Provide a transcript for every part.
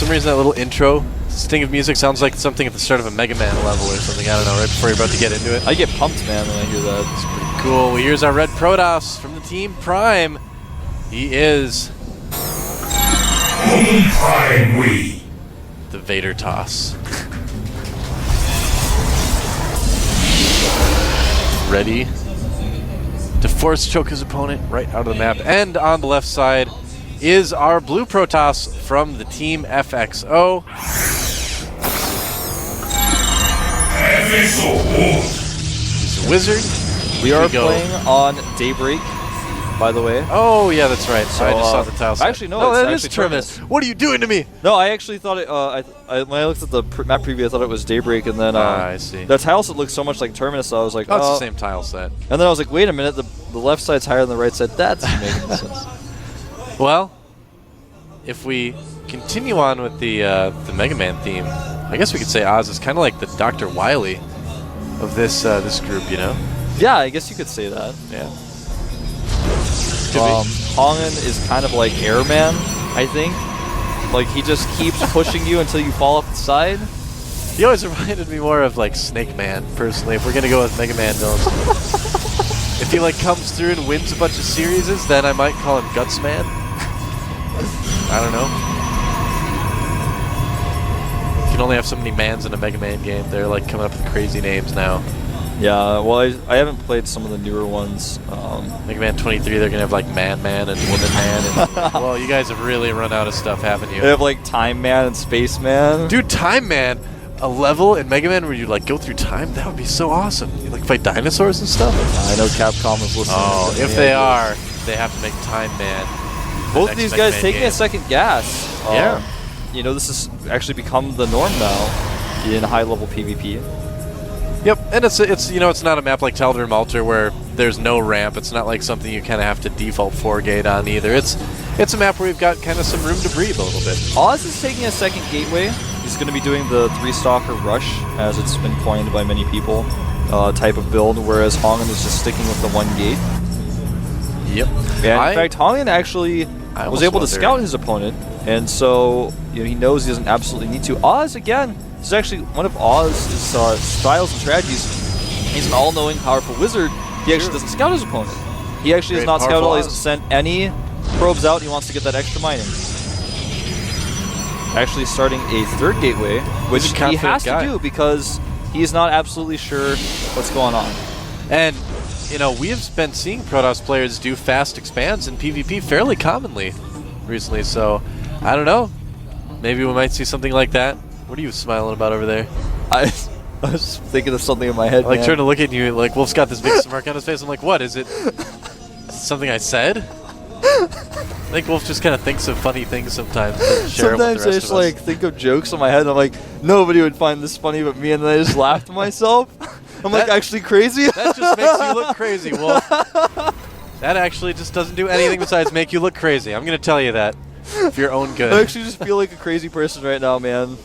some reason that little intro sting of music sounds like something at the start of a Mega Man level or something. I don't know, right before you're about to get into it. I get pumped, man, when I hear that. It's pretty cool. Well, here's our red Protoss from the Team Prime. He is Prime we. The Vader Toss. Ready to force choke his opponent right out of the map. And on the left side is our blue Protoss from the Team FXO. He's a wizard. We are playing on Daybreak, by the way. Oh, yeah, that's right. So I just saw the tile set. Actually, no, that it's is Terminus. What are you doing to me? No, I actually thought it. When I looked at the map preview, I thought it was Daybreak, and then I see. The tile set looks so much like Terminus, so I was like, oh, it's the same tile set. And then I was like, wait a minute, the left side's higher than the right side. That's making sense. Well, if we continue on with the Mega Man theme, I guess we could say Oz is kind of like the Dr. Wily of this this group, you know? Yeah, I guess you could say that. Yeah. HongUn is kind of like Airman, I think. Like, he just keeps pushing you until you fall off the side. He always reminded me more of like Snake Man, personally, if we're gonna go with Mega Man villains. If he like comes through and wins a bunch of series, then I might call him Guts Man. I don't know. You can only have so many mans in a Mega Man game. They're like coming up with crazy names now. Yeah, well, I haven't played some of the newer ones. Mega Man 23, they're gonna have like Man Man and Woman Man. And, well, you guys have really run out of stuff, haven't you? They have like Time Man and Space Man. Dude, Time Man, a level in Mega Man where you like go through time, that would be so awesome. You like fight dinosaurs and stuff. I know Capcom is listening. Oh, if they are, they have to make Time Man. Both of these guys taking a second gas. Yeah. You know, this has actually become the norm now in high-level PvP. Yep, and it's you know, it's not a map like Tal'Darim Altar where there's no ramp. It's not like something you kind of have to default 4-gate on either. It's a map where we've got kind of some room to breathe a little bit. Oz is taking a second gateway. He's going to be doing the 3-stalker rush, as it's been coined by many people, type of build, whereas HongUn is just sticking with the 1 gate. Yep. And in fact, HongUn actually was able to scout his opponent, and so he knows he doesn't absolutely need to. Oz, again, this is actually one of Oz's styles and strategies. He's an all-knowing, powerful wizard. He actually doesn't scout his opponent. He actually does not scout at all. He hasn't sent any probes out. He wants to get that extra mining. Actually starting a 3rd gateway, which he has to do because he's not absolutely sure what's going on. And you know, we have been seeing Protoss players do fast expands in PvP fairly commonly recently, so I don't know. Maybe we might see something like that. What are you smiling about over there? I was thinking of something in my head, like trying to look at you, like Wolf's got this big smirk on his face. I'm like, what? Is it something I said? I think Wolf just kind of thinks of funny things sometimes. Sometimes I just like think of jokes in my head and I'm like, nobody would find this funny but me, and then I just laugh to myself. I'm like, actually crazy? That just makes you look crazy, Wolf. That actually just doesn't do anything besides make you look crazy. I'm going to tell you that for your own good. I actually just feel like a crazy person right now, man.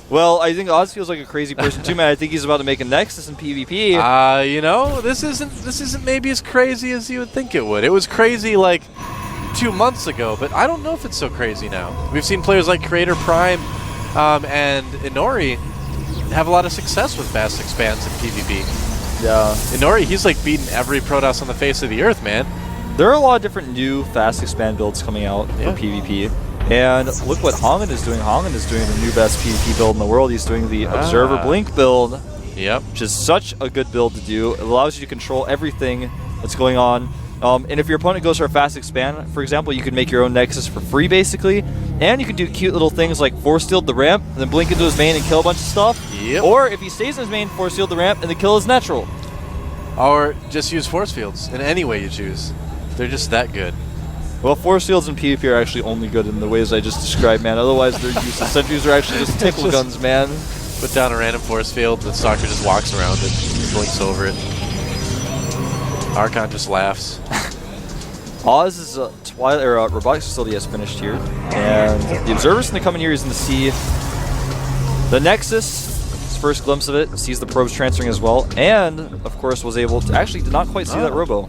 Well, I think Oz feels like a crazy person too, man. I think he's about to make a Nexus in PvP. You know, this isn't maybe as crazy as you would think it would. It was crazy like 2 months ago, but I don't know if it's so crazy now. We've seen players like Creator Prime and Inori have a lot of success with fast expands in PvP. Yeah. Inori, he's like beaten every Protoss on the face of the earth, man. There are a lot of different new fast expand builds coming out for PvP. And look what HongUn is doing. HongUn is doing the new best PvP build in the world. He's doing the Observer Blink build. Yep. Which is such a good build to do. It allows you to control everything that's going on. And if your opponent goes for a fast expand, for example, you can make your own Nexus for free, basically. And you can do cute little things like Force Field the ramp, and then blink into his main and kill a bunch of stuff. Yep. Or if he stays in his main, Force Field the ramp, and then kill his natural. Or just use Force Fields in any way you choose. They're just that good. Well, Force Fields in PvP are actually only good in the ways I just described, man. Otherwise, they're useless. Sentries are actually just tickle guns, man. Put down a random Force Field, the Stalker just walks around it, blinks over it. Archon just laughs. Oz's robotics facility has finished here, and the Observer's going to come in here. He's going to see the Nexus, his first glimpse of it, sees the probes transferring as well, and, of course, was able to... Actually, did not quite see that Robo.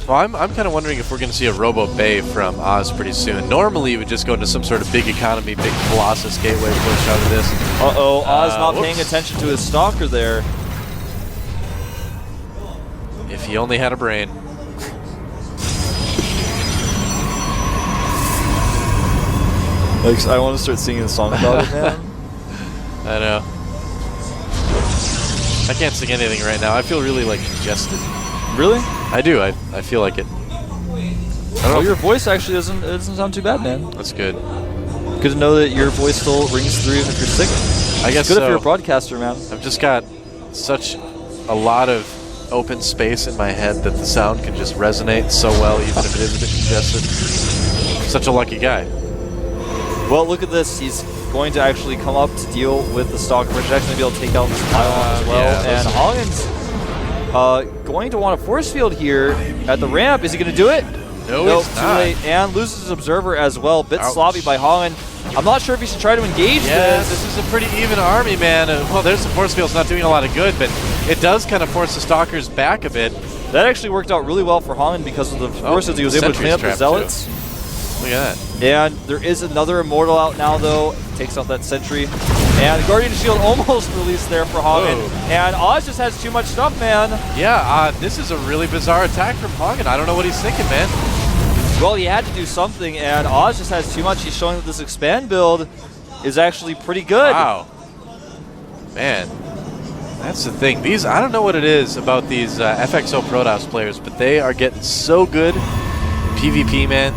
Well, I'm kind of wondering if we're going to see a Robo Bay from Oz pretty soon. Normally, you would just go into some sort of big economy, big Colossus gateway push out of this. Uh-oh, Oz not paying attention to his stalker there. If he only had a brain. I want to start singing a song about it, man. I know. I can't sing anything right now. I feel really, like, congested. Really? I do. I feel like it. Well, your voice actually doesn't sound too bad, man. That's good. Good to know that your voice still rings through even if you're sick. I guess good so. if you're a broadcaster, man. I've just got such a lot of open space in my head that the sound can just resonate so well, even if it is a bit congested. Such a lucky guy. Well, look at this. He's going to actually come up to deal with the stock projection to be able to take out this pylon as well. Yeah, and HongUn's going to want a force field here at the ramp. Is he going to do it? No, it's too not. late. And loses his observer as well. Bit Ouch. sloppy by HongUn. I'm not sure if he should try to engage this is a pretty even army, man. Well, there's the force field's not doing a lot of good, but it does kind of force the Stalkers back a bit. That actually worked out really well for HongUn because of the forces. He was able to clean up the Zealots. Look at that. And there is another Immortal out now, though. Takes out that Sentry. And the Guardian Shield almost released there for HongUn. And Oz just has too much stuff, man. Yeah, this is a really bizarre attack from HongUn. I don't know what he's thinking, man. Well, he had to do something, and Oz just has too much. He's showing that this expand build is actually pretty good. Wow. Man, that's the thing. I don't know what it is about these FXO Protoss players, but they are getting so good in PvP, man.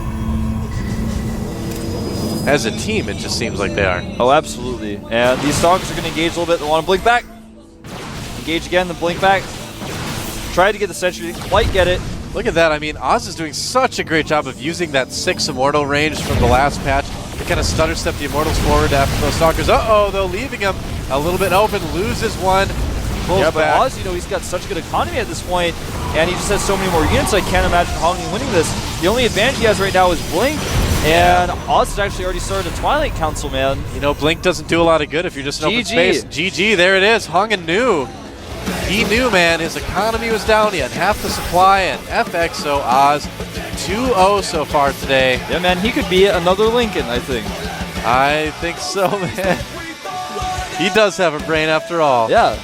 As a team, it just seems like they are. Oh, absolutely. And these Stalkers are going to engage a little bit. They want to blink back. Engage again, then blink back. Try to get the Sentry. Didn't quite get it. Look at that. I mean, Oz is doing such a great job of using that 6 Immortal range from the last patch to kind of stutter step the Immortals forward after those Stalkers. Uh-oh, though, leaving him a little bit open. Loses one. Pulls Yeah, but back. Oz, he's got such good economy at this point, and he just has so many more units. I can't imagine HongUn winning this. The only advantage he has right now is Blink, and Oz has actually already started a Twilight Council, man. You know, Blink doesn't do a lot of good if you're just in open GG. space. GG, there it is. HongUn knew. He knew, man. His economy was down. He had half the supply, and FXO Oz 2-0 so far today. Yeah, man, he could be another Lincoln, I think. I think so, man. He does have a brain after all. Yeah.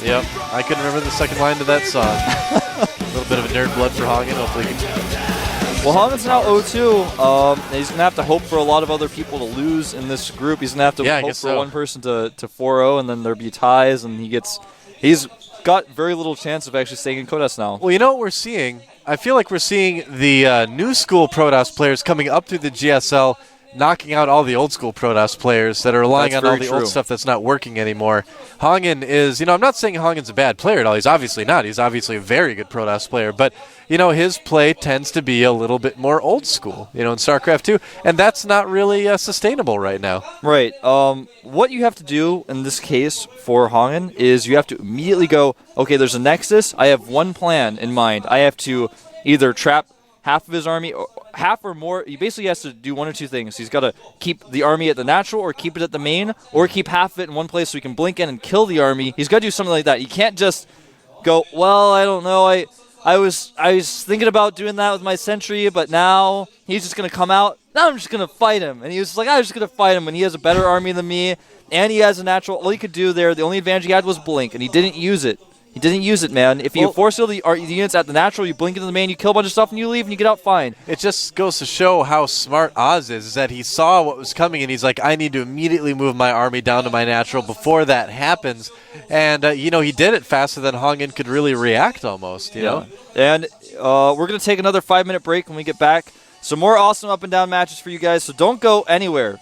Yep. I couldn't remember the second line to that song. A little bit of a nerd blood for HongUn. Hopefully he can. Well, HongUn's now 0-2. He's going to have to hope for a lot of other people to lose in this group. He's going to have to hope for one person to 4-0, and then there'll be ties, and he's got very little chance of actually staying in Kodas now. Well, you know what we're seeing? I feel like we're seeing the new school Protoss players coming up through the GSL, knocking out all the old school Protoss players that are relying on all the old stuff that's not working anymore. HongUn is, I'm not saying HongUn's a bad player at all. He's obviously not. He's obviously a very good Protoss player. But, his play tends to be a little bit more old school, in StarCraft 2. And that's not really sustainable right now. Right. What you have to do in this case for HongUn is you have to immediately go, okay, there's a Nexus. I have one plan in mind. I have to either trap half of his army, or half or more. He basically has to do one or two things. He's got to keep the army at the natural, or keep it at the main, or keep half of it in one place so he can blink in and kill the army. He's got to do something like that. He can't just go, well, I don't know. I was thinking about doing that with my Sentry, but now he's just going to come out. Now I'm just going to fight him. And he was like, I'm just going to fight him when he has a better army than me, and he has a natural. All he could do there, the only advantage he had was blink, and he didn't use it. He didn't use it, man. If you force the units at the natural, you blink into the main, you kill a bunch of stuff, and you leave, and you get out fine. It just goes to show how smart Oz is that he saw what was coming, and he's like, I need to immediately move my army down to my natural before that happens. And, he did it faster than HongUn could really react almost, you know? And we're going to take another 5-minute break when we get back. Some more awesome up and down matches for you guys, so don't go anywhere.